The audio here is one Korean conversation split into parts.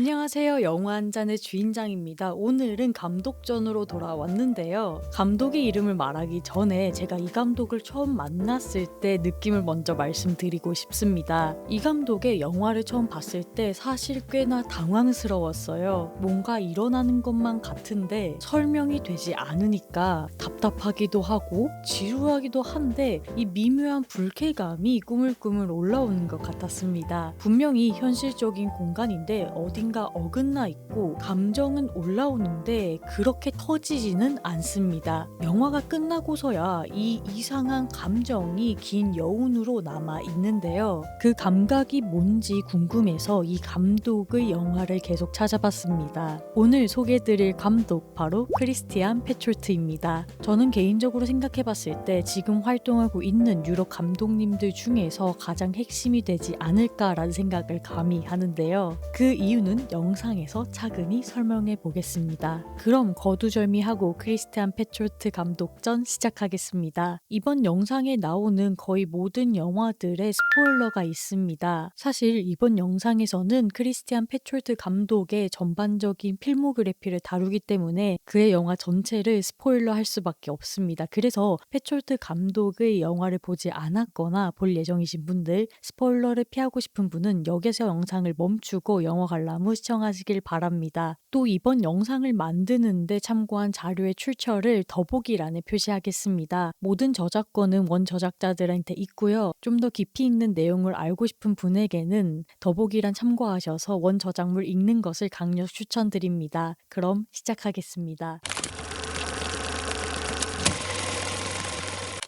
안녕하세요. 영화 한 잔의 주인장입니다. 오늘은 감독전으로 돌아왔는데요. 감독의 이름을 말하기 전에 제가 이 감독을 처음 만났을 때 느낌을 먼저 말씀드리고 싶습니다. 이 감독의 영화를 처음 봤을 때 사실 꽤나 당황스러웠어요. 뭔가 일어나는 것만 같은데 설명이 되지 않으니까 답답하기도 하고 지루하기도 한데 이 미묘한 불쾌감이 꾸물꾸물 올라오는 것 같았습니다. 분명히 현실적인 공간인데 어딘가 어긋나 있고 감정은 올라오는데 그렇게 터지지는 않습니다. 영화가 끝나고서야 이 이상한 감정이 긴 여운으로 남아 있는데요. 그 감각이 뭔지 궁금해서 이 감독의 영화를 계속 찾아봤습니다. 오늘 소개해드릴 감독 바로 크리스티안 페촐트입니다. 저는 개인적으로 생각해봤을 때 지금 활동하고 있는 유럽 감독님들 중에서 가장 핵심이 되지 않을까라는 생각을 감히 하는데요. 그 이유는 영상에서 차근히 설명해 보겠습니다. 그럼 거두절미하고 크리스티안 페촐트 감독전 시작하겠습니다. 이번 영상에 나오는 거의 모든 영화들의 스포일러가 있습니다. 사실 이번 영상에서는 크리스티안 페촐트 감독의 전반적인 필모그래피를 다루기 때문에 그의 영화 전체를 스포일러 할 수밖에 없습니다. 그래서 페촐트 감독의 영화를 보지 않았거나 볼 예정이신 분들, 스포일러를 피하고 싶은 분은 여기서 영상을 멈추고 영화 관람 후 시청하시길 바랍니다. 또 이번 영상을 만드는데 참고한 자료의 출처를 더보기란에 표시하겠습니다. 모든 저작권은 원 저작자들한테 있고요. 좀 더 깊이 있는 내용을 알고 싶은 분에게는 더보기란 참고하셔서 원 저작물 읽는 것을 강력 추천드립니다. 그럼 시작하겠습니다.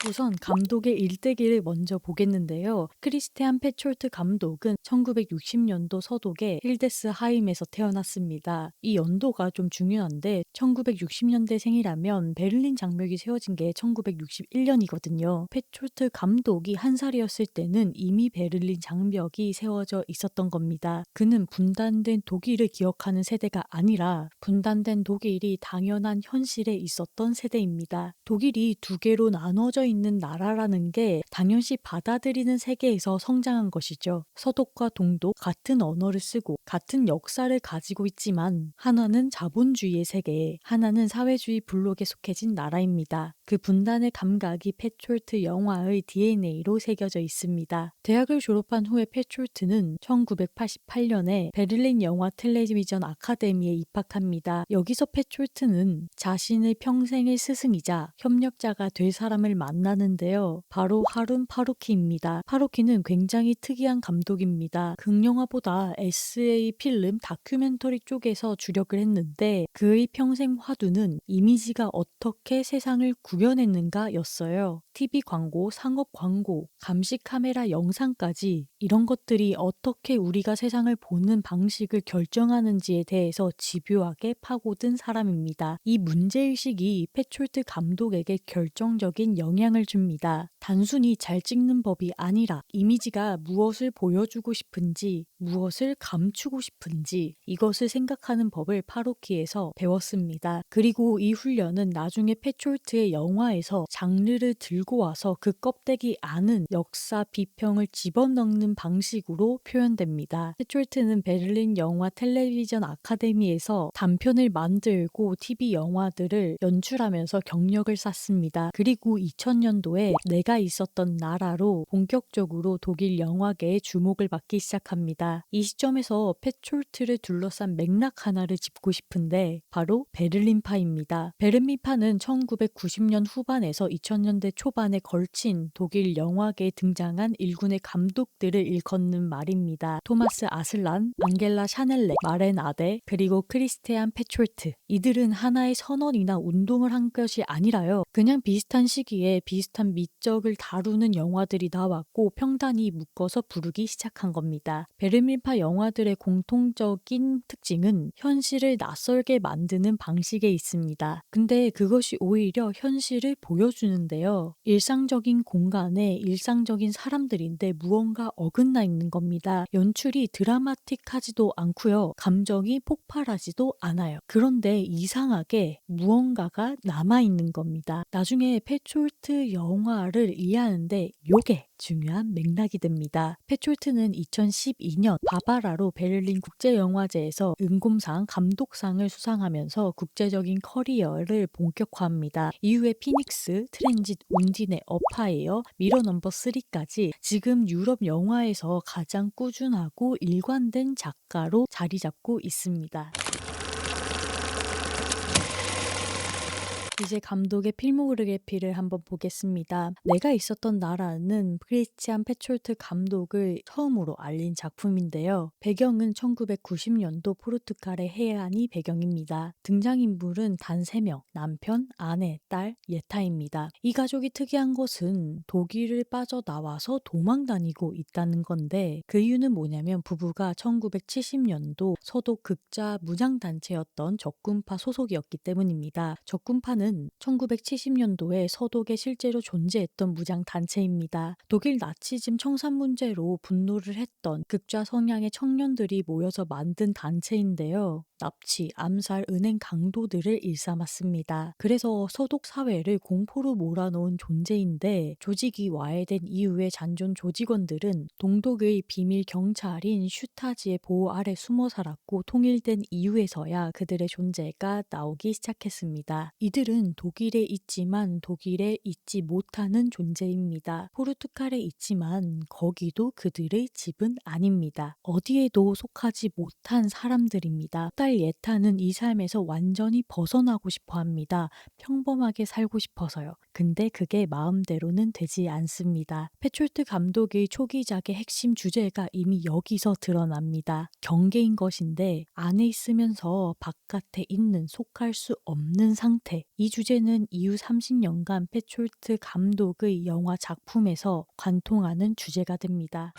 우선 감독의 일대기를 먼저 보겠는데요. 크리스티안 페촐트 감독은 1960년도 서독의 힐데스하임에서 태어났습니다. 이 연도가 좀 중요한데 1960년대생이라면 베를린 장벽이 세워진 게 1961년이거든요. 페촐트 감독이 한 살이었을 때는 이미 베를린 장벽이 세워져 있었던 겁니다. 그는 분단된 독일을 기억하는 세대가 아니라 분단된 독일이 당연한 현실에 있었던 세대입니다. 독일이 두 개로 나눠져 있는 나라라는 게 당연시 받아들이는 세계에서 성장한 것이죠. 서독과 동독 같은 언어를 쓰고 같은 역사를 가지고 있지만 하나는 자본주의의 세계, 하나는 사회주의 블록에 속해진 나라입니다. 그 분단의 감각이 페촐트 영화의 DNA로 새겨져 있습니다. 대학을 졸업한 후에 페촐트는 1988년에 베를린 영화 텔레비전 아카데미에 입학합니다. 여기서 페촐트는 자신의 평생의 스승이자 협력자가 될 사람을 만나는데요. 바로 하룬 파루키입니다. 파루키는 굉장히 특이한 감독입니다. 극영화보다 SA 필름 다큐멘터리 쪽에서 주력을 했는데 그의 평생 화두는 이미지가 어떻게 세상을 구현했는가 였어요. TV 광고, 상업 광고, 감시 카메라 영상까지 이런 것들이 어떻게 우리가 세상을 보는 방식을 결정하는지에 대해서 집요하게 파고든 사람입니다. 이 문제의식이 페촐트 감독에게 결정적인 영향을 줍니다. 단순히 잘 찍는 법이 아니라 이미지가 무엇을 보여주고 싶은지, 무엇을 감추고 싶은지 이것을 생각하는 법을 파로키에서 배웠습니다. 그리고 이 훈련은 나중에 페촐트의 영화에서 장르를 들고 와서 그 껍데기 안은 역사 비평을 집어넣는 방식으로 표현됩니다. 페촐트는 베를린 영화 텔레비전 아카데미에서 단편을 만들고 TV 영화들을 연출하면서 경력을 쌓습니다. 그리고 2000년도에 내가 있었던 나라로 본격적으로 독일 영화계의 주목을 받기 시작합니다. 이 시점에서 페촐트를 둘러싼 맥락 하나를 짚고 싶은데 바로 베를린파입니다. 베를린파는 1990년 후반에서 2000년대 초반에 걸친 독일 영화계에 등장한 일군의 감독들을 일컫는 말입니다. 토마스 아슬란, 앙겔라 샤넬레, 마렌 아데, 그리고 크리스티안 페촐트. 이들은 하나의 선언이나 운동을 한 것이 아니라요. 그냥 비슷한 시기에 비슷한 미적을 다루는 영화들이 나왔고 평단이 묶어서 부르기 시작한 겁니다. 베를린파 영화들의 공통적인 특징은 현실을 낯설게 만드는 방식에 있습니다. 근데 그것이 오히려 현실을 보여주는데요. 일상적인 공간에 일상적인 사람들인데 무언가 어긋나 있는 겁니다. 연출이 드라마틱하지도 않고요. 감정이 폭발하지도 않아요. 그런데 이상하게 무언가가 남아있는 겁니다. 나중에 페촐트 영화를 이해하는데 요게 중요한 맥락이 됩니다. 페촐트는 2012년 바바라로 베를린 국제영화제에서 은곰상 감독상을 수상하면서 국제적인 커리어를 본격화합니다. 이후에 피닉스, 트랜짓, 운딘의 어파이어, 미러 넘버 3까지 지금 유럽 영화에서 가장 꾸준하고 일관된 작가로 자리 잡고 있습니다. 이제 감독의 필모그래피를 한번 보겠습니다. 내가 있었던 나라는 크리스티안 페촐트 감독을 처음으로 알린 작품인데요. 배경은 1990년도 포르투갈의 해안이 배경입니다. 등장인물은 단 3명, 남편, 아내, 딸, 예타입니다. 이 가족이 특이한 것은 독일을 빠져나와서 도망 다니고 있다는 건데 그 이유는 뭐냐면 부부가 1970년도 서독 극자 무장단체였던 적군파 소속이었기 때문입니다. 적군파는 1970년도에 서독에 실제로 존재했던 무장단체입니다. 독일 나치즘 청산 문제로 분노를 했던 극좌 성향의 청년들이 모여서 만든 단체인데요. 납치, 암살, 은행 강도들을 일삼았습니다. 그래서 서독 사회를 공포로 몰아넣은 존재인데 조직이 와해된 이후에 잔존 조직원들은 동독의 비밀 경찰인 슈타지의 보호 아래 숨어 살았고 통일된 이후에서야 그들의 존재가 나오기 시작했습니다. 이들은 독일에 있지만 독일에 있지 못하는 존재입니다. 포르투갈에 있지만 거기도 그들의 집은 아닙니다. 어디에도 속하지 못한 사람들입니다. 딸 예타는 이 삶에서 완전히 벗어나고 싶어 합니다. 평범하게 살고 싶어서요. 근데 그게 마음대로는 되지 않습니다. 페촐트 감독의 초기작의 핵심 주제가 이미 여기서 드러납니다. 경계인 것인데 안에 있으면서 바깥에 있는 속할 수 없는 상태. 이 주제는 이후 30년간 페촐트 감독의 영화 작품에서 관통하는 주제가 됩니다.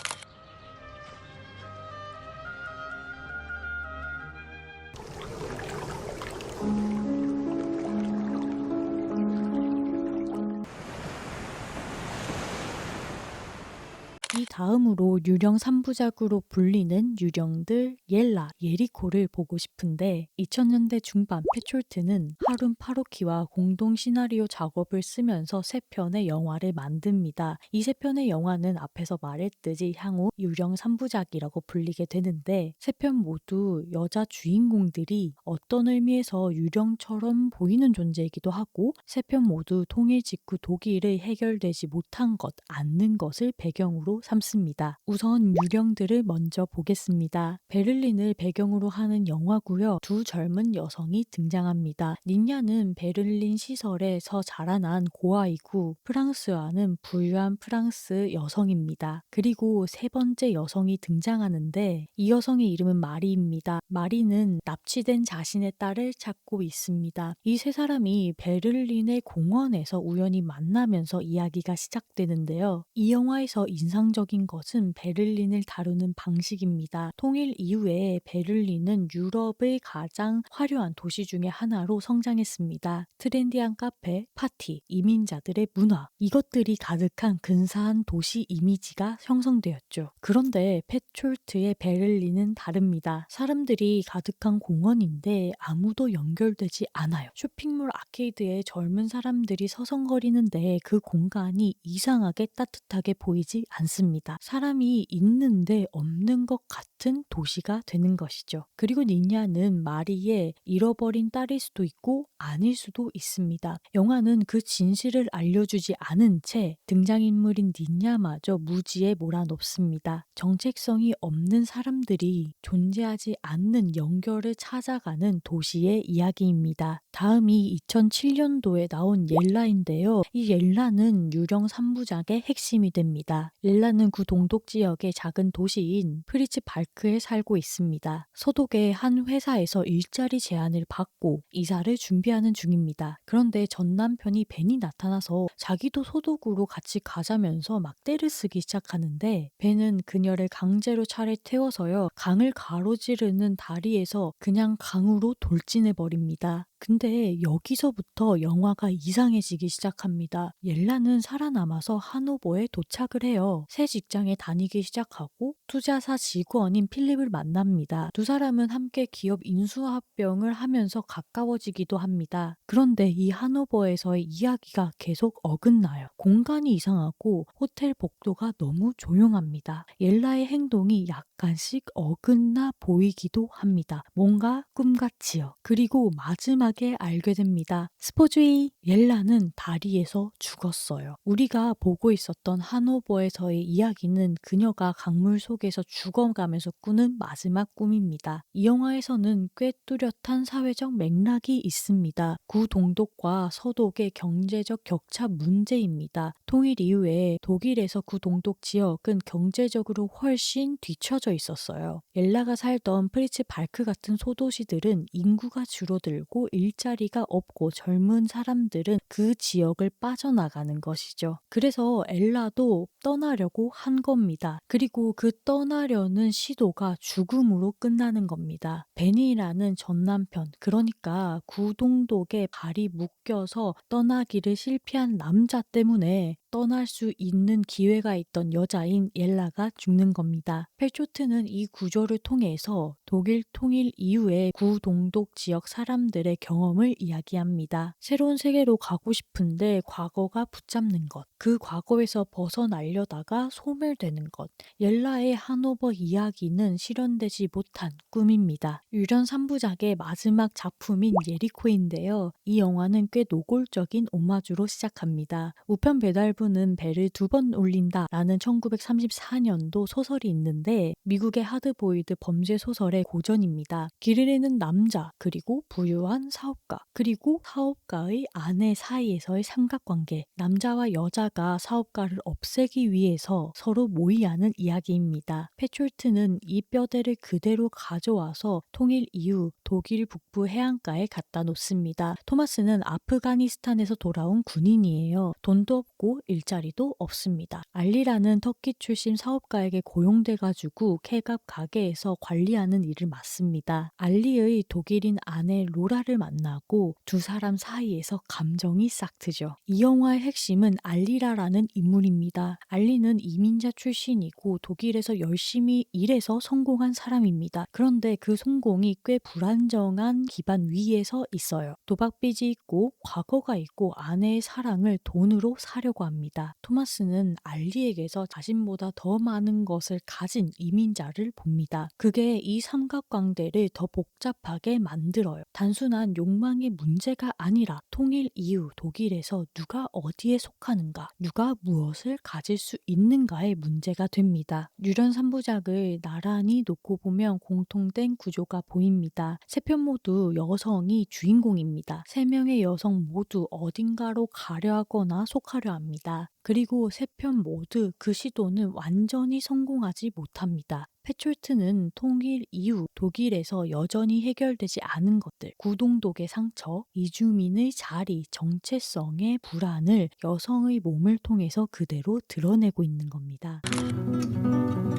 이 다음으로 유령 3부작으로 불리는 유령들 옐라, 예리코를 보고 싶은데 2000년대 중반 페촐트는 하룬 파로키와 공동 시나리오 작업을 쓰면서 3편의 영화를 만듭니다. 이 3편의 영화는 앞에서 말했듯이 향후 유령 3부작이라고 불리게 되는데 3편 모두 여자 주인공들이 어떤 의미에서 유령처럼 보이는 존재이기도 하고 3편 모두 통일 직후 독일의 해결되지 못한 것, 않는 것을 배경으로 삼습니다. 우선 유령들을 먼저 보겠습니다. 베를린을 배경으로 하는 영화고요. 두 젊은 여성이 등장합니다. 닌야는 베를린 시설에서 자라난 고아이고 프랑스와는 부유한 프랑스 여성입니다. 그리고 세 번째 여성이 등장하는데 이 여성의 이름은 마리입니다. 마리는 납치된 자신의 딸을 찾고 있습니다. 이 세 사람이 베를린의 공원에서 우연히 만나면서 이야기가 시작되는데요. 이 영화에서 인상적인 것은 베를린을 다루는 방식입니다. 통일 이후에 베를린은 유럽의 가장 화려한 도시 중의 하나로 성장했습니다. 트렌디한 카페, 파티, 이민자들의 문화, 이것들이 가득한 근사한 도시 이미지가 형성되었죠. 그런데 페촐트의 베를린은 다릅니다. 사람들이 가득한 공원인데 아무도 연결되지 않아요. 쇼핑몰 아케이드에 젊은 사람들이 서성거리는데 그 공간이 이상하게 따뜻하게 보이지 않습니다. 사람이 있는데 없는 것 같은 도시가 되는 것이죠. 그리고 닌야는 마리의 잃어버린 딸일 수도 있고 아닐 수도 있습니다. 영화는 그 진실을 알려주지 않은 채 등장인물인 닌야마저 무지에 몰아넣습니다. 정체성이 없는 사람들이 존재하지 않는 연결을 찾아가는 도시의 이야기입니다. 다음이 2007년도에 나온 옐라인데요. 이 옐라는 유령 3부작의 핵심이 됩니다. 옐라는 구 동독 지역의 작은 도시인 프리츠 발크에 살고 있습니다. 서독의 한 회사에서 일자리 제안을 받고 이사를 준비하는 중입니다. 그런데 전 남편이 벤이 나타나서 자기도 서독으로 같이 가자면서 막 떼를 쓰기 시작하는데 벤은 그녀를 강제로 차를 태워서요. 강을 가로지르는 다리에서 그냥 강으로 돌진해 버립니다. 근데 여기서부터 영화가 이상해지기 시작합니다. 옐라는 살아남아서 하노버에 도착을 해요. 새 직장에 다니기 시작하고 투자사 직원인 필립을 만납니다. 두 사람은 함께 기업 인수합병을 하면서 가까워지기도 합니다. 그런데 이 하노버에서의 이야기가 계속 어긋나요. 공간이 이상하고 호텔 복도가 너무 조용합니다. 옐라의 행동이 약간씩 어긋나 보이기도 합니다. 뭔가 꿈같이요. 그리고 마지막에 알게 됩니다. 스포주의! 옐라는 다리에서 죽었어요. 우리가 보고 있었던 하노버에서의 이야기는 그녀가 강물 속에서 죽어가면서 꾸는 마지막 꿈입니다. 이 영화에서는 꽤 뚜렷한 사회적 맥락이 있습니다. 구동독과 서독의 경제적 격차 문제입니다. 통일 이후에 독일에서 구동독 지역은 경제적으로 훨씬 뒤처져 있었어요. 옐라가 살던 프리츠 발크 같은 소도시들은 인구가 줄어들고 일자리가 없고 젊은 사람들은 그 지역을 빠져나가는 것이죠. 그래서 엘라도 떠나려고 한 겁니다. 그리고 그 떠나려는 시도가 죽음으로 끝나는 겁니다. 베니라는 전 남편, 그러니까 구동독에 발이 묶여서 떠나기를 실패한 남자 때문에 떠날 수 있는 기회가 있던 여자인 옐라가 죽는 겁니다. 펠초트는 이 구조를 통해서 독일 통일 이후의 구동독 지역 사람들의 경험을 이야기합니다. 새로운 세계로 가고 싶은데 과거가 붙잡는 것, 그 과거에서 벗어나려다가 소멸되는 것. 옐라의 하노버 이야기는 실현되지 못한 꿈입니다. 유령 3부작의 마지막 작품인 예리코인데요. 이 영화는 꽤 노골적인 오마주로 시작합니다. 우편 배달부는 배를 2번 올린다 라는 1934년도 소설이 있는데 미국의 하드보일드 범죄 소설의 고전입니다. 길을 잃는 남자, 그리고 부유한 사업가, 그리고 사업가의 아내 사이에서의 삼각관계, 남자와 여자가 사업가를 없애기 위해서 서로 모의하는 이야기입니다. 페촐트는 이 뼈대를 그대로 가져와서 통일 이후 독일 북부 해안가에 갖다 놓습니다. 토마스는 아프가니스탄에서 돌아온 군인이에요. 돈도 없고 일자리도 없습니다. 알리라는 터키 출신 사업가에게 고용돼가지고 케밥 가게에서 관리하는 일을 맡습니다. 알리의 독일인 아내 로라를 만나고 두 사람 사이에서 감정이 싹트죠. 이 영화의 핵심은 알리라라는 인물입니다. 알리는 이민자 출신이고 독일에서 열심히 일해서 성공한 사람입니다. 그런데 그 성공이 꽤 불안정한 기반 위에서 있어요. 도박빚이 있고 과거가 있고 아내의 사랑을 돈으로 사려고 합니다. 토마스는 알리에게서 자신보다 더 많은 것을 가진 이민자를 봅니다. 그게 이 삼각관계를 더 복잡하게 만들어요. 단순한 욕망의 문제가 아니라 통일 이후 독일에서 누가 어디에 속하는가, 누가 무엇을 가질 수 있는가의 문제가 됩니다. 유령 3부작을 나란히 놓고 보면 공통된 구조가 보입니다. 세 편 모두 여성이 주인공입니다. 세 명의 여성 모두 어딘가로 가려 하거나 속하려 합니다. 그리고 세 편 모두 그 시도는 완전히 성공하지 못합니다. 페촐트는 통일 이후 독일에서 여전히 해결되지 않은 것들, 구동독의 상처, 이주민의 자리, 정체성의 불안을 여성의 몸을 통해서 그대로 드러내고 있는 겁니다.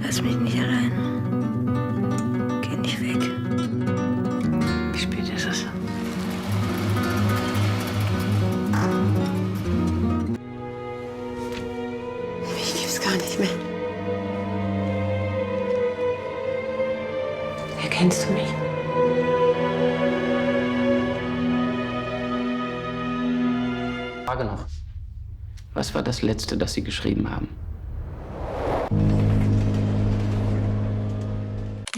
Lass mich nicht allein. Geh nicht weg. Wie spät ist es? Mich gibt's gar nicht mehr. Erkennst du mich? Frage noch. Was war das Letzte, das Sie geschrieben haben?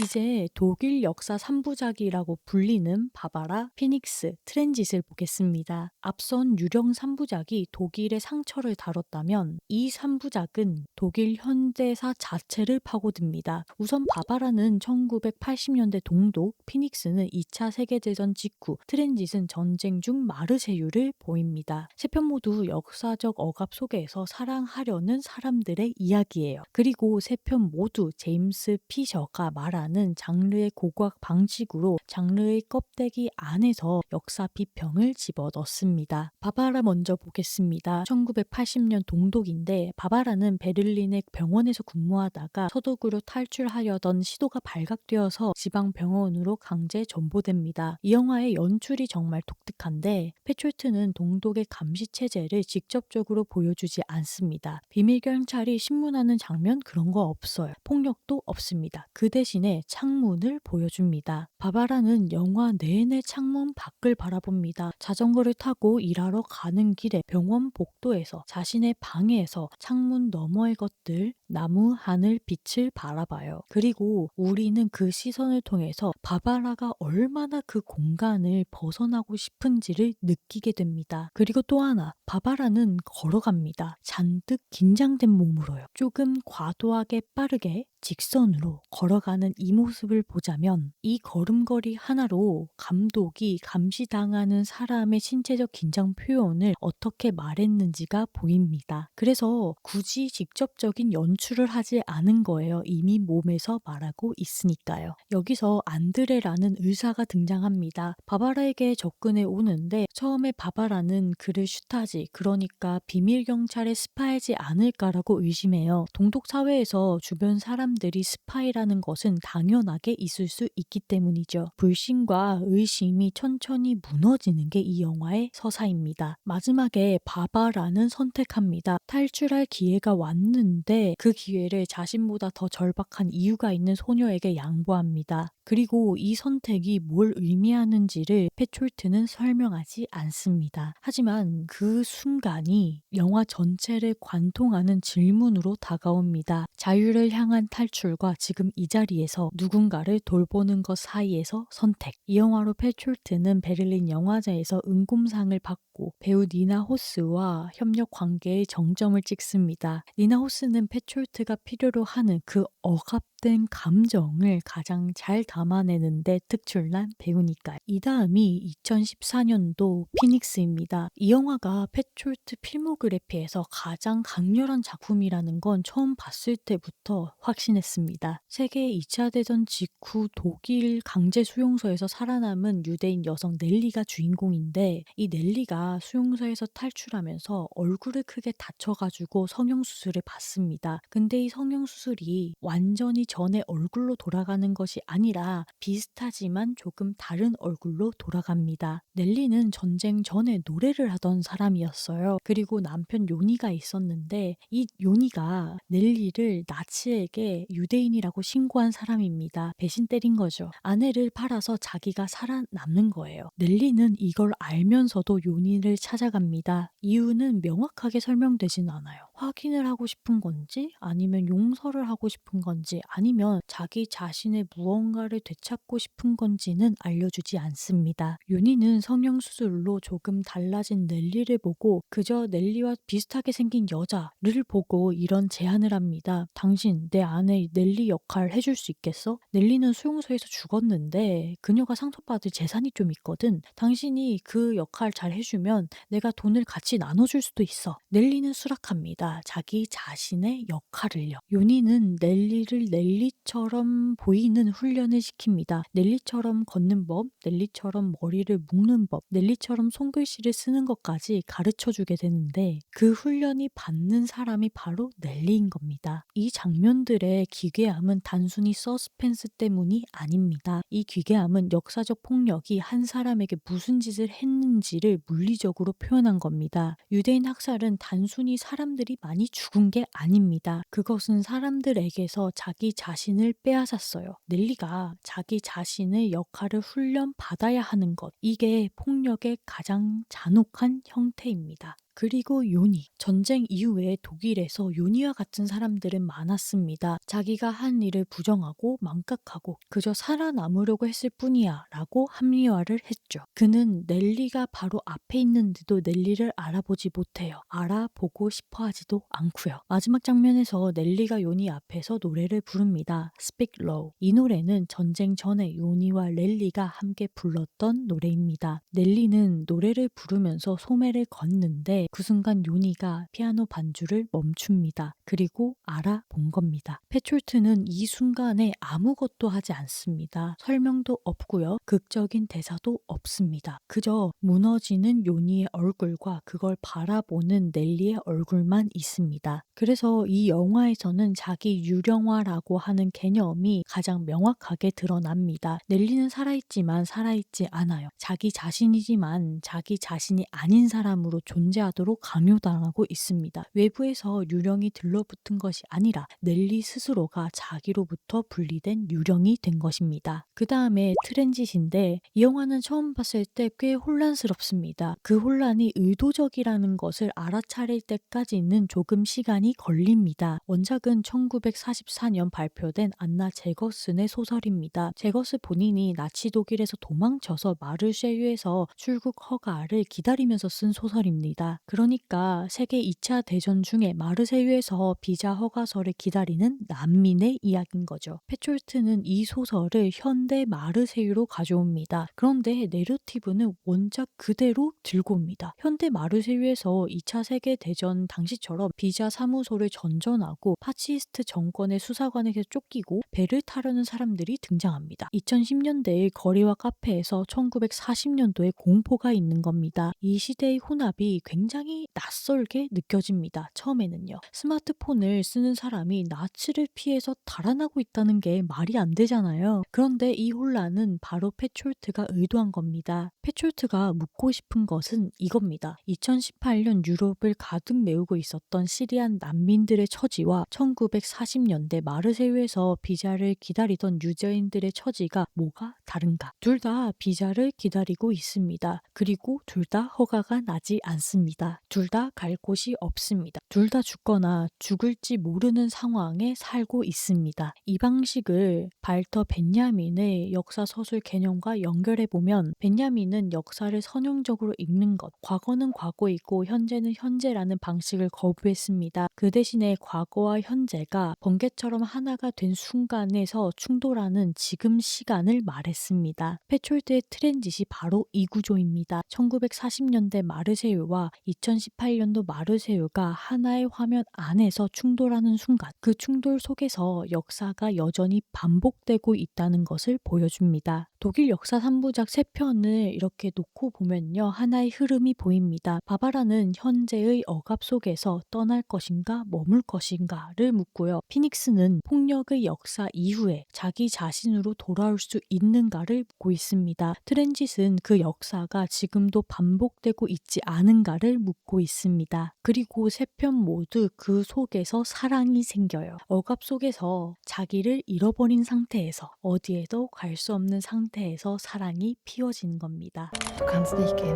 이제 독일 역사 3부작이라고 불리는 바바라, 피닉스, 트랜짓을 보겠습니다. 앞선 유령 3부작이 독일의 상처를 다뤘다면 이 3부작은 독일 현대사 자체를 파고듭니다. 우선 바바라는 1980년대 동독, 피닉스는 2차 세계대전 직후, 트랜짓은 전쟁 중 마르세유를 보입니다. 세 편 모두 역사적 억압 속에서 사랑하려는 사람들의 이야기예요. 그리고 세 편 모두 제임스 피셔가 말하는 바바라는 장르의 고고학 방식으로 장르의 껍데기 안에서 역사 비평을 집어넣습니다. 바바라 먼저 보겠습니다. 1980년 동독인데 바바라는 베를린의 병원에서 근무하다가 서독으로 탈출하려던 시도가 발각되어서 지방병원으로 강제 전보됩니다. 이 영화의 연출이 정말 독특한데 페촐트는 동독의 감시체제를 직접적으로 보여주지 않습니다. 비밀경찰이 신문하는 장면 그런 거 없어요. 폭력도 없습니다. 그 대신에 창문을 보여줍니다. 바바라는 영화 내내 창문 밖을 바라봅니다. 자전거를 타고 일하러 가는 길에 병원 복도에서 자신의 방에서 창문 너머의 것들, 나무, 하늘, 빛을 바라봐요. 그리고 우리는 그 시선을 통해서 바바라가 얼마나 그 공간을 벗어나고 싶은지를 느끼게 됩니다. 그리고 또 하나, 바바라는 걸어갑니다. 잔뜩 긴장된 몸으로요. 조금 과도하게 빠르게 직선으로 걸어가는 이 모습을 보자면 이 걸음걸이 하나로 감독이 감시당하는 사람의 신체적 긴장 표현을 어떻게 말했는지가 보입니다. 그래서 굳이 직접적인 연출을 하지 않은 거예요. 이미 몸에서 말하고 있으니까요. 여기서 안드레라는 의사가 등장합니다. 바바라에게 접근해 오는데 처음에 바바라는 그를 슈타지, 그러니까 비밀경찰의 스파이지 않을까라고 의심해요. 동독 사회에서 주변 사람들이 스파이라는 것은 당연하게 있을 수 있기 때문이죠. 불신과 의심이 천천히 무너지는 게 이 영화의 서사입니다. 마지막에 바바라는 선택합니다. 탈출할 기회가 왔는데 그 기회를 자신보다 더 절박한 이유가 있는 소녀에게 양보합니다. 그리고 이 선택이 뭘 의미하는지를 페촐트는 설명하지 않습니다. 하지만 그 순간이 영화 전체를 관통하는 질문으로 다가옵니다. 자유를 향한 탈출과 지금 이 자리에서 누군가를 돌보는 것 사이에서 선택. 이 영화로 페촐트는 베를린 영화제에서 은곰상을 받고 배우 니나 호스와 협력 관계의 정점을 찍습니다. 니나 호스는 페촐트가 필요로 하는 그 억압된 감정을 가장 잘 담아내는데 특출난 배우니까요. 이 다음이 2014년도 피닉스입니다. 이 영화가 페촐트 필모그래피에서 가장 강렬한 작품이라는 건 처음 봤을 때부터 확신했습니다. 세계 2차 대전 직후 독일 강제 수용소에서 살아남은 유대인 여성 넬리가 주인공인데 이 넬리가 수용소에서 탈출하면서 얼굴을 크게 다쳐가지고 성형수술을 받습니다. 근데 이 성형수술이 완전히 전의 얼굴로 돌아가는 것이 아니라 비슷하지만 조금 다른 얼굴로 돌아갑니다. 넬리는 전쟁 전에 노래를 하던 사람이었어요. 그리고 남편 요니가 있었는데 이 요니가 넬리를 나치에게 유대인이라고 신고한 사람입니다. 배신 때린 거죠. 아내를 팔아서 자기가 살아남는 거예요. 넬리는 이걸 알면서도 요니를 찾아갑니다. 이유는 명확하게 설명되진 않아요. 확인을 하고 싶은 건지 아니면 용서를 하고 싶은 건지 아니면 자기 자신의 무언가를 되찾고 싶은 건지는 알려주지 않습니다. 요니는 성형수술로 조금 달라진 넬리를 보고 그저 넬리와 비슷하게 생긴 여자를 보고 이런 제안을 합니다. 당신 내 아내 넬리 역할 해줄 수 있겠어? 넬리는 수용소에서 죽었는데 그녀가 상속받을 재산이 좀 있거든. 당신이 그 역할 잘 해주면 내가 돈을 같이 나눠줄 수도 있어. 넬리는 수락합니다. 자기 자신의 역할을요. 요니는 넬리를 넬리처럼 보이는 훈련을 시킵니다. 넬리처럼 걷는 법, 넬리처럼 머리를 묶는 법, 넬리처럼 손글씨를 쓰는 것까지 가르쳐주게 되는데 그 훈련이 받는 사람이 바로 넬리인 겁니다. 이 장면들의 기괴함은 단순히 서스펜스 때문이 아닙니다. 이 기괴함은 역사적 폭력이 한 사람에게 무슨 짓을 했는지를 물리적으로 표현한 겁니다. 유대인 학살은 단순히 사람들이 많이 죽은 게 아닙니다. 그것은 사람들에게서 자기 자신을 빼앗았어요. 넬리가 자기 자신의 역할을 훈련받아야 하는 것. 이게 폭력의 가장 잔혹한 형태입니다. 그리고 요니. 전쟁 이후에 독일에서 요니와 같은 사람들은 많았습니다. 자기가 한 일을 부정하고 망각하고 그저 살아남으려고 했을 뿐이야 라고 합리화를 했죠. 그는 넬리가 바로 앞에 있는데도 넬리를 알아보지 못해요. 알아보고 싶어 하지도 않고요. 마지막 장면에서 넬리가 요니 앞에서 노래를 부릅니다. Speak Low. 이 노래는 전쟁 전에 요니와 넬리가 함께 불렀던 노래입니다. 넬리는 노래를 부르면서 소매를 걷는데 있는데 그 순간 요니가 피아노 반주를 멈춥니다. 그리고 알아본 겁니다. 페촐트는 이 순간에 아무것도 하지 않습니다. 설명도 없고요. 극적인 대사도 없습니다. 그저 무너지는 요니의 얼굴과 그걸 바라보는 넬리의 얼굴만 있습니다. 그래서 이 영화에서는 자기 유령화라고 하는 개념이 가장 명확하게 드러납니다. 넬리는 살아있지만 살아있지 않아요. 자기 자신이지만 자기 자신이 아닌 사람으로 존재하도록 강요당하고 있습니다. 외부에서 유령이 들러붙은 것이 아니라 넬리 스스로가 자기로부터 분리된 유령이 된 것입니다. 그 다음에 트랜짓인데 이 영화는 처음 봤을 때 꽤 혼란스럽습니다. 그 혼란이 의도적이라는 것을 알아차릴 때까지는 조금 시간이 걸립니다. 원작은 1944년 발표된 안나 제거슨의 소설입니다. 제거스 본인이 나치 독일에서 도망쳐서 마르쉐유에서 출국 허가를 기다리면서 쓴 소설입니다. 그러니까 세계 2차 대전 중에 마르세유에서 비자 허가서를 기다리는 난민의 이야기인 거죠. 페촐트는 이 소설을 현대 마르세유로 가져옵니다. 그런데 내러티브는 원작 그대로 들고 옵니다. 현대 마르세유에서 2차 세계대전 당시처럼 비자 사무소를 전전하고 파시스트 정권의 수사관에게 쫓기고 배를 타려는 사람들이 등장합니다. 2010년대의 거리와 카페에서 1940년도에 공포가 있는 겁니다. 이 시대의 혼합이 굉장히 낯설게 느껴집니다. 처음에는요. 스마트폰을 쓰는 사람이 나치를 피해서 달아나고 있다는 게 말이 안 되잖아요. 그런데 이 혼란은 바로 페촐트가 의도한 겁니다. 페촐트가 묻고 싶은 것은 이겁니다. 2018년 유럽을 가득 메우고 있었던 시리안 난민들의 처지와 1940년대 마르세유에서 비자를 기다리던 유저인들의 처지가 뭐가 다른가? 둘 다 비자를 기다리고 있습니다. 그리고 둘 다 허가가 나지 않습니다. 둘 다 갈 곳이 없습니다. 둘 다 죽거나 죽을지 모르는 상황에 살고 있습니다. 이 방식을 발터 벤야민의 역사 서술 개념과 연결해보면 벤야민은 역사를 선형적으로 읽는 것, 과거는 과거이고 현재는 현재라는 방식을 거부했습니다. 그 대신에 과거와 현재가 번개처럼 하나가 된 순간에서 충돌하는 지금 시간을 말했습니다. 페촐트의 트랜짓이 바로 이 구조입니다. 1940년대 마르세유와 2018년도 마르세유가 하나의 화면 안에서 충돌하는 순간, 그 충돌 속에서 역사가 여전히 반복되고 있다는 것을 보여줍니다. 독일 역사 3부작 3편을 이렇게 놓고 보면요. 하나의 흐름이 보입니다. 바바라는 현재의 억압 속에서 떠날 것인가 머물 것인가를 묻고요. 피닉스는 폭력의 역사 이후에 자기 자신으로 돌아올 수 있는가를 묻고 있습니다. 트랜짓은 그 역사가 지금도 반복되고 있지 않은가를 묻고 있습니다. 그리고 3편 모두 그 속에서 사랑이 생겨요. 억압 속에서 자기를 잃어버린 상태에서 어디에도 갈 수 없는 상태에서 사랑이 피어지는 겁니다. Du kannst nicht gehen.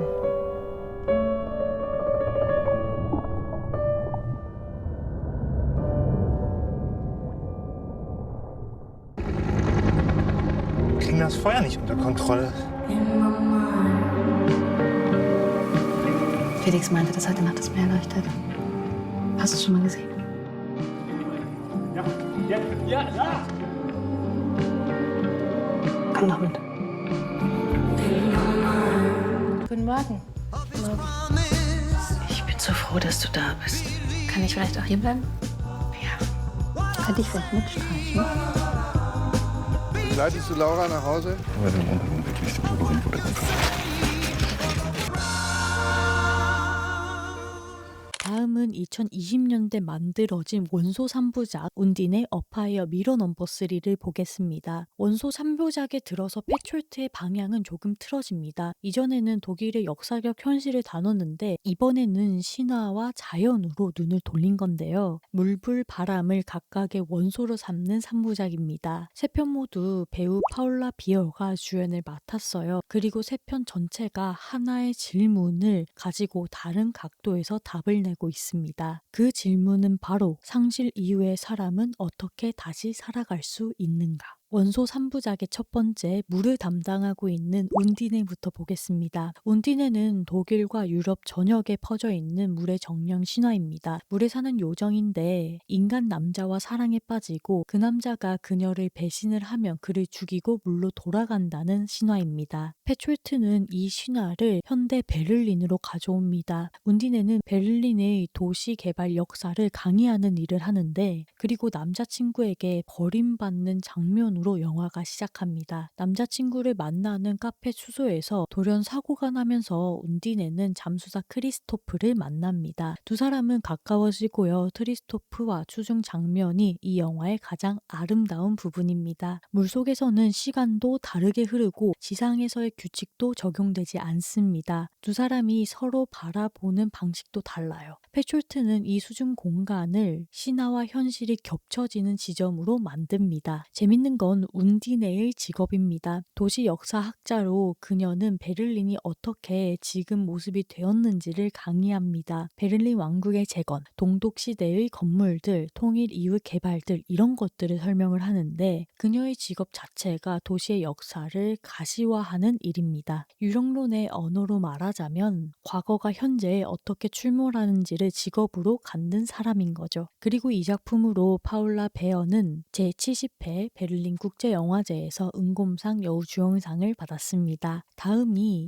Wir kriegen das Feuer nicht unter Kontrolle. Felix meinte, dass heute Nacht das Meer leuchtet. Hast du es schon mal gesehen? Ja. Komm doch mit. Guten Morgen. Ich bin so froh, dass du da bist. Kann ich vielleicht auch hier bleiben? Ja. Könnte ich vielleicht mitstreichen? Begleitest du Laura nach Hause? Bei dem Untergrund wirklich die oberen Futterkontrolle. 다음은 2020년대 만들어진 원소 3부작 운딘의 어파이어 미러 넘버 3를 보겠습니다. 원소 3부작에 들어서 페촐트의 방향은 조금 틀어집니다. 이전에는 독일의 역사적 현실을 다뤘는데 이번에는 신화와 자연으로 눈을 돌린 건데요. 물, 불, 바람을 각각의 원소로 삼는 3부작입니다. 3편 모두 배우 파울라 비어가 주연을 맡았어요. 그리고 3편 전체가 하나의 질문을 가지고 다른 각도에서 답을 내고 있습니다. 그 질문은 바로 상실 이후의 사람은 어떻게 다시 살아갈 수 있는가? 원소 3부작의 첫 번째 물을 담당하고 있는 운디네부터 보겠습니다. 운디네는 독일과 유럽 전역에 퍼져 있는 물의 정령 신화입니다. 물에 사는 요정인데 인간 남자와 사랑에 빠지고 그 남자가 그녀를 배신을 하면 그를 죽이고 물로 돌아간다는 신화입니다. 페촐트는 이 신화를 현대 베를린으로 가져옵니다. 운디네는 베를린의 도시 개발 역사를 강의하는 일을 하는데 그리고 남자친구에게 버림받는 장면으로 영화가 시작합니다. 남자친구를 만나는 카페 주소에서 돌연 사고가 나면서 운디네는 잠수사 크리스토프를 만납니다. 두 사람은 가까워지고요. 크리스토프와 추중 장면이 이 영화의 가장 아름다운 부분입니다. 물속에서는 시간도 다르게 흐르고 지상에서의 규칙도 적용되지 않습니다. 두 사람이 서로 바라보는 방식도 달라요. 페촐트는 이 수중 공간을 신화와 현실이 겹쳐지는 지점으로 만듭니다. 재밌는 건 운디네의 직업입니다. 도시 역사학자로 그녀는 베를린이 어떻게 지금 모습이 되었는지를 강의합니다. 베를린 왕국의 재건, 동독 시대의 건물들, 통일 이후 개발들 이런 것들을 설명을 하는데 그녀의 직업 자체가 도시의 역사를 가시화하는 일입니다. 유령론의 언어로 말하자면 과거가 현재에 어떻게 출몰하는지를 직업으로 갖는 사람인 거죠. 그리고 이 작품으로 파울라 베어는 제70회 베를린 국제영화제에서 은곰상 여우주연상을 받았습니다. 다음이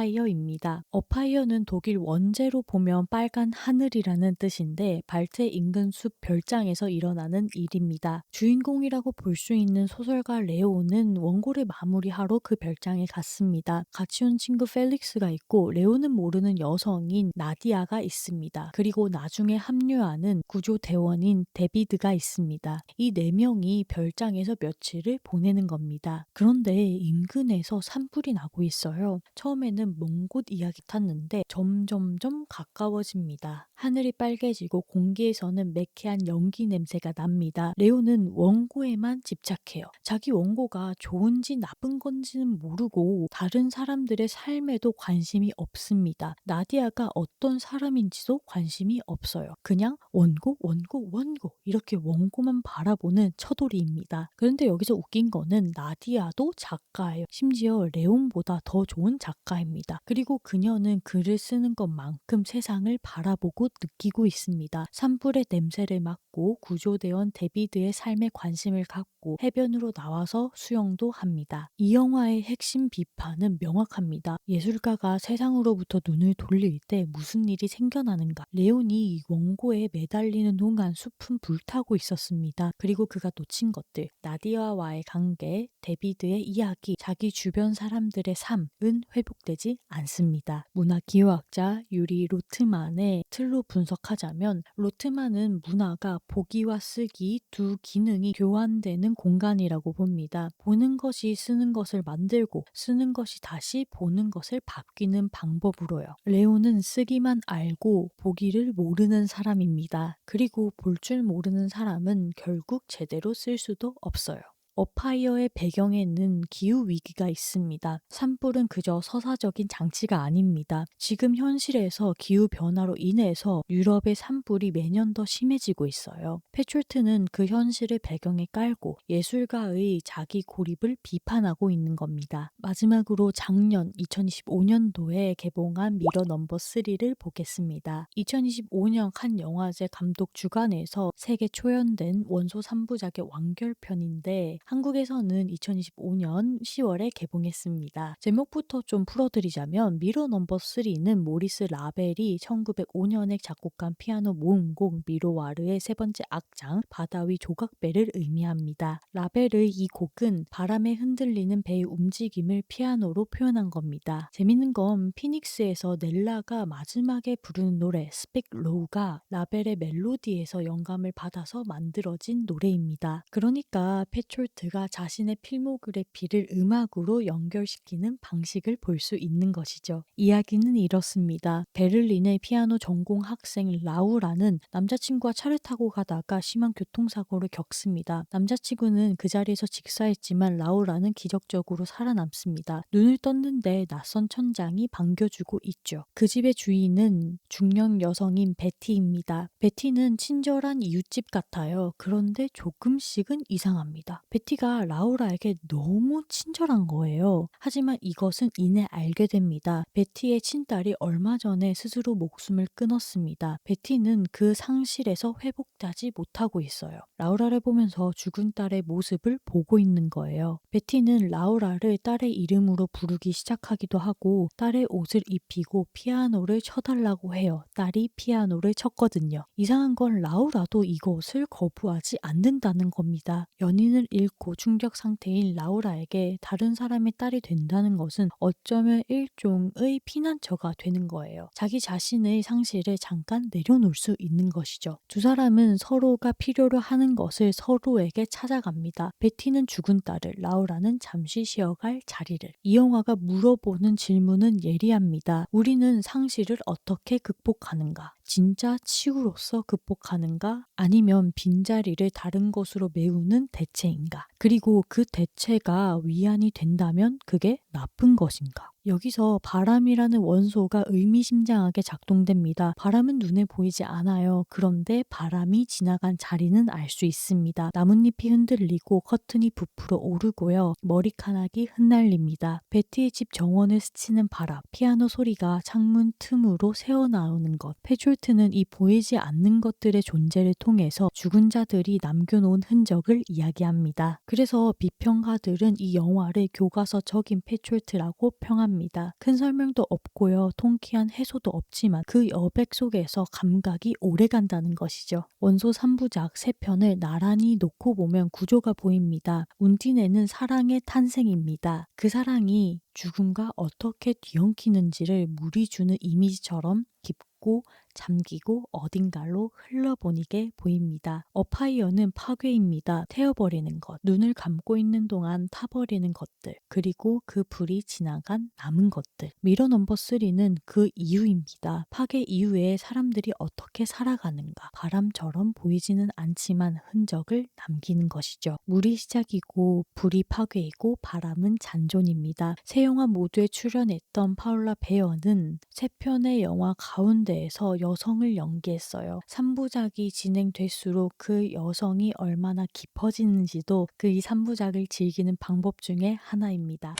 어파이어입니다. 어파이어는 독일 원제로 보면 빨간 하늘이라는 뜻인데 발트 인근 숲 별장에서 일어나는 일입니다. 주인공이라고 볼 수 있는 소설가 레오는 원고를 마무리하러 그 별장에 갔습니다. 같이 온 친구 펠릭스가 있고 레오는 모르는 여성인 나디아가 있습니다. 그리고 나중에 합류하는 구조대원인 데비드가 있습니다. 이 네 명이 별장에서 며칠을 보내는 겁니다. 그런데 인근에서 산불이 나고 있어요. 처음에는 먼 곳 이야기 탔는데 점점점 가까워집니다. 하늘이 빨개지고 공기에서는 매캐한 연기 냄새가 납니다. 레오는 원고에만 집착해요. 자기 원고가 좋은지 나쁜 건지는 모르고 다른 사람들의 삶에도 관심이 없습니다. 나디아가 어떤 사람인지도 관심이 없어요. 그냥 원고, 원고, 원고 이렇게 원고만 바라보는 처돌이입니다. 그런데 여기서 웃긴 거는 나디아도 작가예요. 심지어 레온보다 더 좋은 작가입니다. 그리고 그녀는 글을 쓰는 것만큼 세상을 바라보고 느끼고 있습니다. 산불의 냄새를 맡고 구조대원 데비드의 삶에 관심을 갖고 해변으로 나와서 수영도 합니다. 이 영화의 핵심 비판은 명확합니다. 예술가가 세상으로부터 눈을 돌릴 때 무슨 일이 생겨나는가. 레온이 원고에 매달리는 동안 숲은 불타고 있었습니다. 그리고 그가 놓친 것들, 나디아와의 관계, 데비드의 이야기, 자기 주변 사람들의 삶은 회복되지 않습니다. 문화기호학자 유리 로트만의 틀로 분석하자면 로트만은 문화가 보기와 쓰기 두 기능이 교환되는 공간이라고 봅니다. 보는 것이 쓰는 것을 만들고 쓰는 것이 다시 보는 것을 바뀌는 방법으로요. 레오는 쓰기만 알고 보기를 모르는 사람입니다. 그리고 볼 줄 모르는 사람은 결국 제대로 쓸 수도 없어요. 어파이어의 배경에는 기후위기가 있습니다. 산불은 그저 서사적인 장치가 아닙니다. 지금 현실에서 기후변화로 인해서 유럽의 산불이 매년 더 심해지고 있어요. 페촐트는 그 현실을 배경에 깔고 예술가의 자기 고립을 비판하고 있는 겁니다. 마지막으로 작년 2025년도에 개봉한 미러 넘버 3를 보겠습니다. 2025년 칸 영화제 감독 주간에서 세계 초연된 원소 3부작의 완결편인데 한국에서는 2025년 10월에 개봉했습니다. 제목부터 좀 풀어드리자면 미러 넘버 3는 모리스 라벨이 1905년에 작곡한 피아노 모음곡 미로와르의 세 번째 악장 바다 위 조각배를 의미합니다. 라벨의 이 곡은 바람에 흔들리는 배의 움직임을 피아노로 표현한 겁니다. 재밌는 건 피닉스에서 넬라가 마지막에 부르는 노래 스픽 로우가 라벨의 멜로디에서 영감을 받아서 만들어진 노래입니다. 그러니까 페촐트가 자신의 필모그래피를 음악으로 연결시키는 방식을 볼 수 있는 것이죠. 이야기는 이렇습니다. 베를린의 피아노 전공 학생 라우라는 남자친구와 차를 타고 가다가 심한 교통사고를 겪습니다. 남자친구는 그 자리에서 직사했지만 라우라는 기적적으로 살아남습니다. 눈을 떴는데 낯선 천장이 반겨주고 있죠. 그 집의 주인은 중년 여성인 베티입니다. 베티는 친절한 이웃집 같아요. 그런데 조금씩은 이상합니다. 베티가 라우라에게 너무 친절한 거예요. 하지만 이것은 이내 알게 됩니다. 베티의 친딸이 얼마 전에 스스로 목숨을 끊었습니다. 베티는 그 상실에서 회복되지 못하고 있어요. 라우라를 보면서 죽은 딸의 모습을 보고 있는 거예요. 베티는 라우라를 딸의 이름으로 부르기 시작하기도 하고 딸의 옷을 입히고 피아노를 쳐달라고 해요. 딸이 피아노를 쳤거든요. 이상한 건 라우라도 이것을 거부하지 않는다는 겁니다. 연인을 잃고 충격 상태인 라우라에게 다른 사람의 딸이 된다는 것은 어쩌면 일종의 피난처가 되는 거예요. 자기 자신의 상실을 잠깐 내려놓을 수 있는 것이죠. 두 사람은 서로가 필요로 하는 것을 서로에게 찾아갑니다. 베티는 죽은 딸을, 라우라는 잠시 쉬어갈 자리를. 이 영화가 물어보는 질문은 예리합니다. 우리는 상실을 어떻게 극복하는가? 진짜 치유로서 극복하는가? 아니면 빈자리를 다른 것으로 메우는 대체인가? 그리고 그 대체가 위안이 된다면 그게 나쁜 것인가? 여기서 바람이라는 원소가 의미심장하게 작동됩니다. 바람은 눈에 보이지 않아요. 그런데 바람이 지나간 자리는 알 수 있습니다. 나뭇잎이 흔들리고 커튼이 부풀어 오르고요. 머리카락이 흩날립니다. 베티의 집 정원을 스치는 바람, 피아노 소리가 창문 틈으로 새어나오는 것. 패졸트는 이 보이지 않는 것들의 존재를 통해서 죽은 자들이 남겨놓은 흔적을 이야기합니다. 그래서 비평가들은 이 영화를 교과서적인 패졸트라고 평합니다. 큰 설명도 없고요. 통쾌한 해소도 없지만 그 여백 속에서 감각이 오래간다는 것이죠. 원소 3부작 3편을 나란히 놓고 보면 구조가 보입니다. 운띠네는 사랑의 탄생입니다. 그 사랑이 죽음과 어떻게 뒤엉키는지를 물이 주는 이미지처럼 깊고 잠기고 어딘가로 흘러보이게 보입니다. 어파이어는 파괴입니다. 태워버리는 것, 눈을 감고 있는 동안 타버리는 것들, 그리고 그 불이 지나간 남은 것들. 미러 넘버 3는 그 이유입니다. 파괴 이후에 사람들이 어떻게 살아가는가. 바람처럼 보이지는 않지만 흔적을 남기는 것이죠. 물이 시작이고 불이 파괴이고 바람은 잔존입니다. 세 영화 모두에 출연했던 파울라 베어는 3편의 영화 가운데에서 여성을 연기했어요. 3부작이 진행될수록 그 여성이 얼마나 깊어지는지도 그 이 3부작을 즐기는 방법 중에 하나입니다.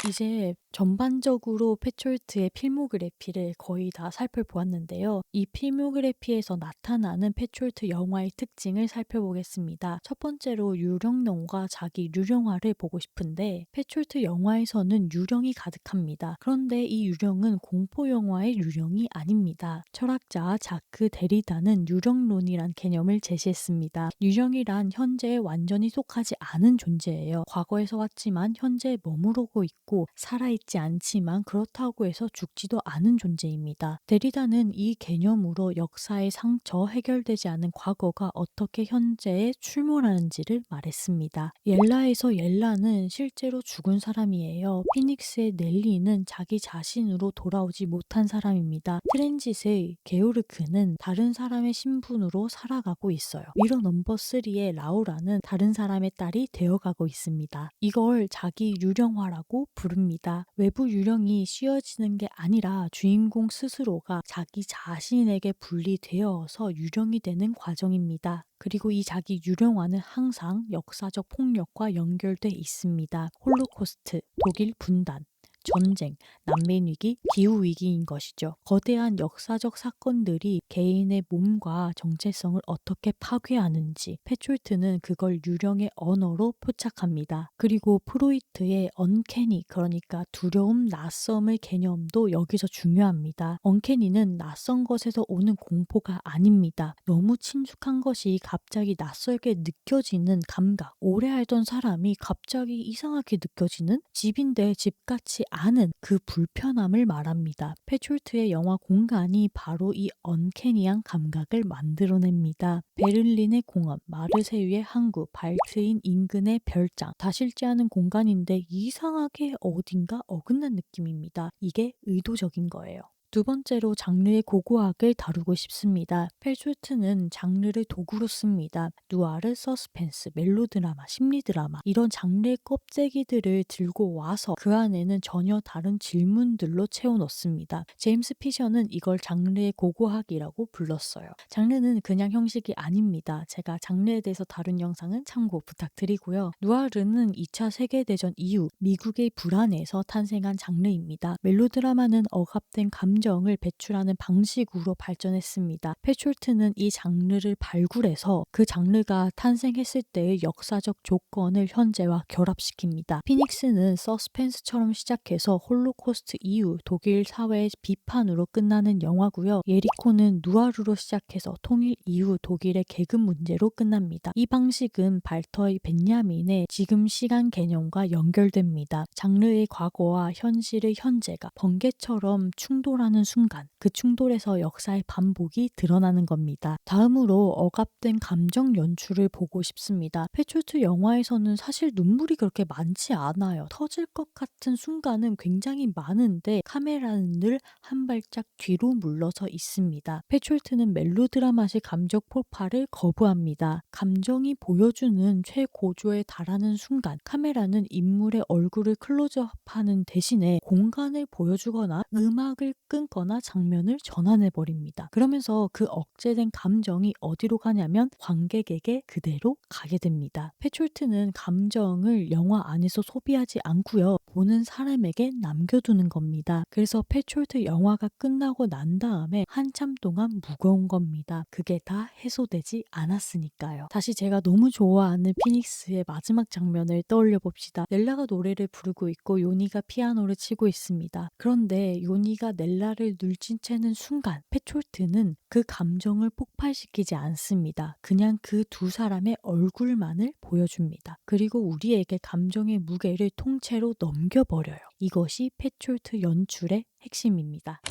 이제 전반적으로 패촐트의 필모그래피를 거의 다 살펴보았는데요. 이 필모그래피에서 나타나는 패촐트 영화의 특징을 살펴보겠습니다. 첫 번째로 유령론과 자기 유령화를 보고 싶은데 패촐트 영화에서는 유령이 가득합니다. 그런데 이 유령은 공포 영화의 유령이 아닙니다. 철학자 자크 데리다는 유령론이란 개념을 제시했습니다. 유령이란 현재에 완전히 속하지 않은 존재예요. 과거에서 왔지만 현재에 머무르고 있고 살아있지 않지만 그렇다고 해서 죽지도 않은 존재입니다. 데리다는 이 개념으로 역사의 상처, 해결되지 않은 과거가 어떻게 현재에 출몰하는지를 말했습니다. 옐라에서 옐라는 실제로 죽은 사람이에요. 피닉스의 넬리는 자기 자신으로 돌아오지 못한 사람입니다. 트랜짓의 게오르크는 다른 사람의 신분으로 살아가고 있어요. 미러 넘버 3의 라우라는 다른 사람의 딸이 되어가고 있습니다. 이걸 자기 유령화라고 부릅니다. 외부 유령이 씌워지는 게 아니라 주인공 스스로가 자기 자신에게 분리되어서 유령이 되는 과정입니다. 그리고 이 자기 유령화는 항상 역사적 폭력과 연결돼 있습니다. 홀로코스트, 독일 분단, 전쟁, 난민위기, 기후위기인 것이죠. 거대한 역사적 사건들이 개인의 몸과 정체성을 어떻게 파괴하는지 패촐트는 그걸 유령의 언어로 포착합니다. 그리고 프로이트의 언캐니, 그러니까 두려움, 낯섦의 개념도 여기서 중요합니다. 언캐니는 낯선 것에서 오는 공포가 아닙니다. 너무 친숙한 것이 갑자기 낯설게 느껴지는 감각. 오래 알던 사람이 갑자기 이상하게 느껴지는 집인데 집같이 않은 그 불편함을 말합니다. 패촐트의 영화 공간이 바로 이 언캐니한 감각을 만들어냅니다. 베를린의 공원, 마르세유의 항구, 발트인 인근의 별장, 다 실제 않은 공간인데 이상하게 어딘가 어긋난 느낌입니다. 이게 의도적인 거예요. 두 번째로 장르의 고고학을 다루고 싶습니다. 펠초트는 장르를 도구로 씁니다. 누아르, 서스펜스, 멜로드라마, 심리드라마 이런 장르의 껍데기들을 들고 와서 그 안에는 전혀 다른 질문들로 채워넣습니다. 제임스 피셔는 이걸 장르의 고고학이라고 불렀어요. 장르는 그냥 형식이 아닙니다. 제가 장르에 대해서 다룬 영상은 참고 부탁드리고요. 누아르는 2차 세계대전 이후 미국의 불안에서 탄생한 장르입니다. 멜로드라마는 억압된 감정을 배출하는 방식으로 발전했습니다. 페촐트는 이 장르를 발굴해서 그 장르가 탄생했을 때의 역사적 조건을 현재와 결합시킵니다. 피닉스는 서스펜스처럼 시작해서 홀로코스트 이후 독일 사회의 비판으로 끝나는 영화고요. 예리코는 누아르로 시작해서 통일 이후 독일의 계급 문제로 끝납니다. 이 방식은 발터의 벤야민의 지금 시간 개념과 연결됩니다. 장르의 과거와 현실의 현재가 번개처럼 충돌하는 순간 그 충돌에서 역사의 반복이 드러나는 겁니다. 다음으로 억압된 감정 연출을 보고 싶습니다. 페촐트 영화에서는 사실 눈물이 그렇게 많지 않아요. 터질 것 같은 순간은 굉장히 많은데 카메라는 늘 한 발짝 뒤로 물러서 있습니다. 페촐트는 멜로드라마식 감정 폭발을 거부합니다. 감정이 보여주는 최고조에 달하는 순간 카메라는 인물의 얼굴을 클로즈업하는 대신에 공간을 보여주거나 음악을 끊거나 장면을 전환해버립니다. 그러면서 그 억제된 감정이 어디로 가냐면 관객에게 그대로 가게 됩니다. 페촐트는 감정을 영화 안에서 소비하지 않고요. 보는 사람에게 남겨두는 겁니다. 그래서 페촐트 영화가 끝나고 난 다음에 한참 동안 무거운 겁니다. 그게 다 해소되지 않았으니까요. 다시 제가 너무 좋아하는 피닉스의 마지막 장면을 떠올려 봅시다. 넬라가 노래를 부르고 있고 요니가 피아노를 치고 있습니다. 그런데 요니가 넬라를 눌진 채는 순간 페촐트는 그 감정을 폭발시키지 않습니다. 그냥 그 두 사람의 얼굴만을 보여줍니다. 그리고 우리에게 감정의 무게를 통째로 넘겨버려요. 이것이 페촐트 연출의 핵심입니다.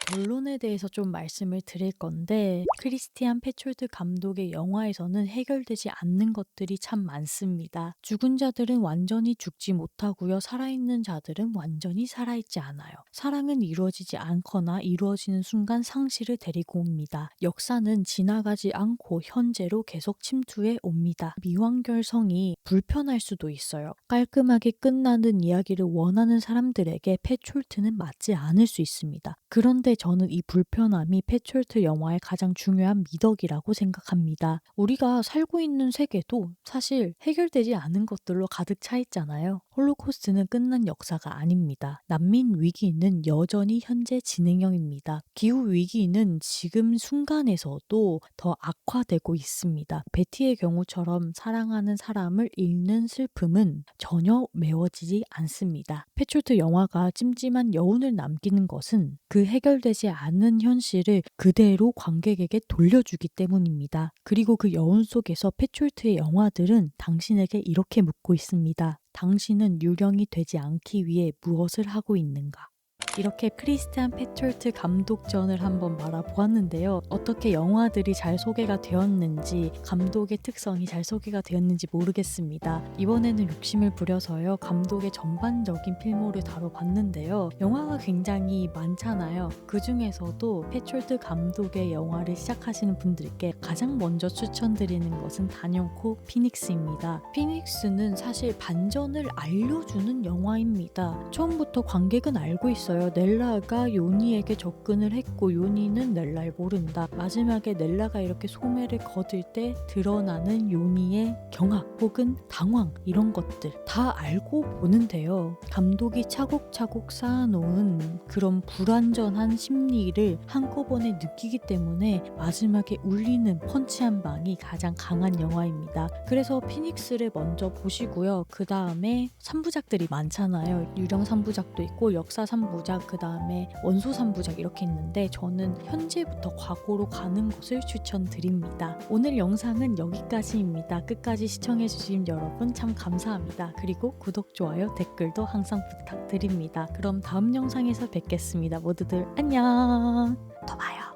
결론에 대해서 좀 말씀을 드릴 건데 크리스티안 페촐트 감독의 영화에서는 해결되지 않는 것들이 참 많습니다. 죽은 자들은 완전히 죽지 못하고요. 살아있는 자들은 완전히 살아있지 않아요. 사랑은 이루어지지 않거나 이루어지는 순간 상실을 데리고 옵니다. 역사는 지나가지 않고 현재로 계속 침투해 옵니다. 미완결성이 불편할 수도 있어요. 깔끔하게 끝나는 이야기를 원하는 사람들에게 페촐트는 맞지 않을 수 있습니다. 그런데 저는 이 불편함이 페촐트 영화의 가장 중요한 미덕이라고 생각합니다. 우리가 살고 있는 세계도 사실 해결되지 않은 것들로 가득 차 있잖아요. 홀로코스트는 끝난 역사가 아닙니다. 난민 위기는 여전히 현재 진행형입니다. 기후 위기는 지금 순간에서도 더 악화되고 있습니다. 베티의 경우처럼 사랑하는 사람을 잃는 슬픔은 전혀 메워지지 않습니다. 페촐트 영화가 찜찜한 여운을 남기는 것은 그 해결되지 않은 현실을 그대로 관객에게 돌려주기 때문입니다. 그리고 그 여운 속에서 페촐트의 영화들은 당신에게 이렇게 묻고 있습니다. 당신은 유령이 되지 않기 위해 무엇을 하고 있는가? 이렇게 크리스티안 페촐트 감독전을 한번 말아보았는데요. 어떻게 영화들이 잘 소개가 되었는지 감독의 특성이 잘 소개가 되었는지 모르겠습니다. 이번에는 욕심을 부려서요. 감독의 전반적인 필모를 다뤄봤는데요. 영화가 굉장히 많잖아요. 그 중에서도 페촐트 감독의 영화를 시작하시는 분들께 가장 먼저 추천드리는 것은 단연코 피닉스입니다. 피닉스는 사실 반전을 알려주는 영화입니다. 처음부터 관객은 알고 있어요. 넬라가 요니에게 접근을 했고 요니는 넬라를 모른다. 마지막에 넬라가 이렇게 소매를 거둘 때 드러나는 요니의 경악 혹은 당황 이런 것들 다 알고 보는데요. 감독이 차곡차곡 쌓아놓은 그런 불완전한 심리를 한꺼번에 느끼기 때문에 마지막에 울리는 펀치 한 방이 가장 강한 영화입니다. 그래서 피닉스를 먼저 보시고요. 그 다음에 3부작들이 많잖아요. 유령 3부작도 있고 역사 3부작 그 다음에 원소 3부작 이렇게 있는데 저는 현재부터 과거로 가는 것을 추천드립니다. 오늘 영상은 여기까지입니다. 끝까지 시청해주신 여러분 참 감사합니다. 그리고 구독, 좋아요, 댓글도 항상 부탁드립니다. 그럼 다음 영상에서 뵙겠습니다. 모두들 안녕. 또 봐요.